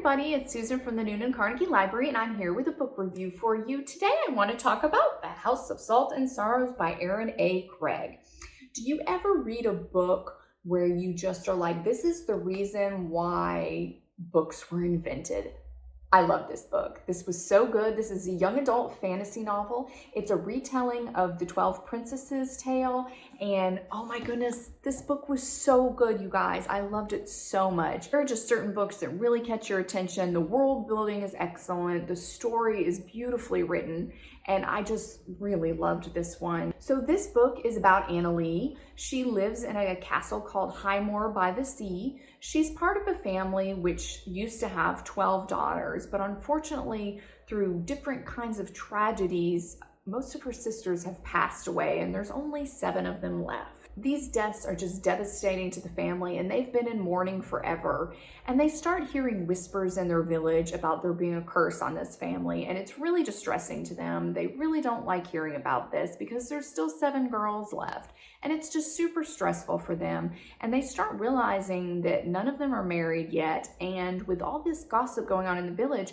everybody, it's Susan from the Noonan Carnegie Library, and I'm here with a book review for you. Today I want to talk about The House of Salt and Sorrows by Erin Craig. Do you ever read a book where you just are like, this is the reason why books were invented? I love this book. This was so good. This is a young adult fantasy novel. It's a retelling of the 12 Princesses tale. And oh my goodness, this book was so good, you guys. I loved it so much. There are just certain books that really catch your attention. The world building is excellent. The story is beautifully written. And I just really loved this one. So this book is about Annalee. She lives in a castle called Highmoor by the Sea. She's part of a family which used to have 12 daughters, but unfortunately, through different kinds of tragedies, most of her sisters have passed away and there's only 7 of them left. These deaths are just devastating to the family and they've been in mourning forever. And they start hearing whispers in their village about there being a curse on this family, and it's really distressing to them. They really don't like hearing about this because there's still 7 girls left. And it's just super stressful for them. And they start realizing that none of them are married yet. And with all this gossip going on in the village,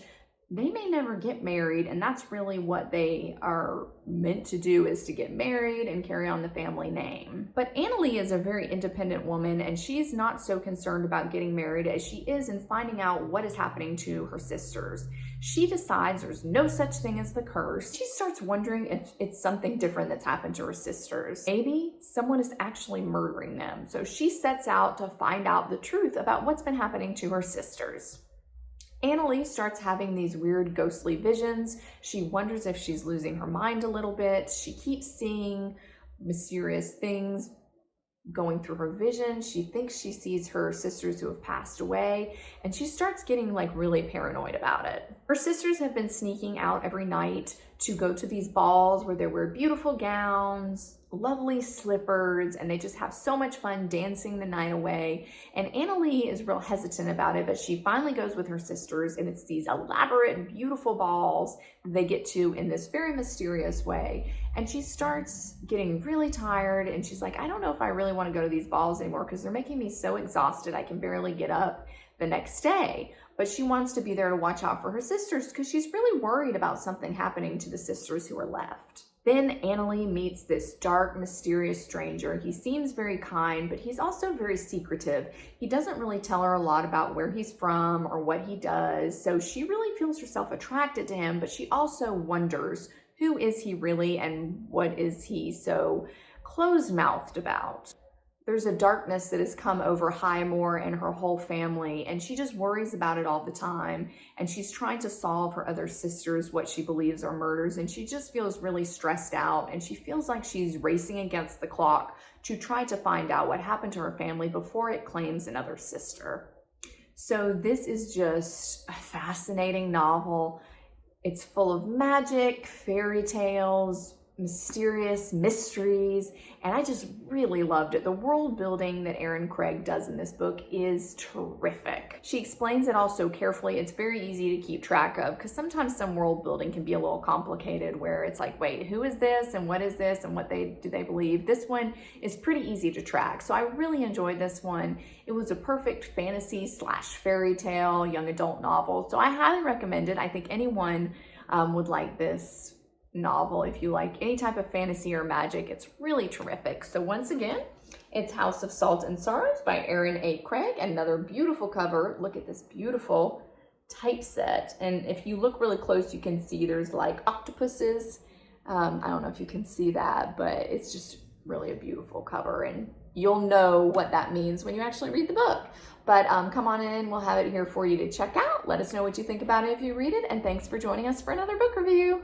they may never get married, and that's really what they are meant to do, is to get married and carry on the family name. But Annalee is a very independent woman, and she's not so concerned about getting married as she is in finding out what is happening to her sisters. She decides there's no such thing as the curse. She starts wondering if it's something different that's happened to her sisters. Maybe someone is actually murdering them. So she sets out to find out the truth about what's been happening to her sisters. Annalee starts having these weird ghostly visions. She wonders if she's losing her mind a little bit. She keeps seeing mysterious things going through her vision. She thinks she sees her sisters who have passed away, and she starts getting like really paranoid about it. Her sisters have been sneaking out every night to go to these balls where they wear beautiful gowns, lovely slippers, and they just have so much fun dancing the night away. And Annalee is real hesitant about it, but she finally goes with her sisters, and it's these elaborate, beautiful balls they get to in this very mysterious way. And she starts getting really tired, and she's like, I don't know if I really want to go to these balls anymore because they're making me so exhausted I can barely get up the next day. But she wants to be there to watch out for her sisters because she's really worried about something happening to the sisters who are left. Then Annalee meets this dark, mysterious stranger. He seems very kind, but he's also very secretive. He doesn't really tell her a lot about where he's from or what he does, so she really feels herself attracted to him, but she also wonders, who is he really and what is he so closed-mouthed about? There's a darkness that has come over Highmoor and her whole family, and she just worries about it all the time. And she's trying to solve her other sisters what she believes are murders, and she just feels really stressed out, and she feels like she's racing against the clock to try to find out what happened to her family before it claims another sister. So this is just a fascinating novel. It's full of magic, fairy tales, mysterious mysteries, and I just really loved it. The world building that Erin Craig does in this book is terrific. She explains it all so carefully. It's very easy to keep track of because sometimes some world building can be a little complicated where it's like, wait, who is this and what is this and what do they believe? This one is pretty easy to track. So I really enjoyed this one. It was a perfect fantasy / fairy tale young adult novel. So I highly recommend it. I think anyone would like this novel. If you like any type of fantasy or magic, it's really terrific. So once again, it's House of Salt and Sorrows by Erin Craig. Another beautiful cover. Look at this beautiful typeset. And if you look really close, you can see there's like octopuses. I don't know if you can see that, but it's just really a beautiful cover, and you'll know what that means when you actually read the book. But come on in, we'll have it here for you to check out. Let us know what you think about it if you read it, and thanks for joining us for another book review.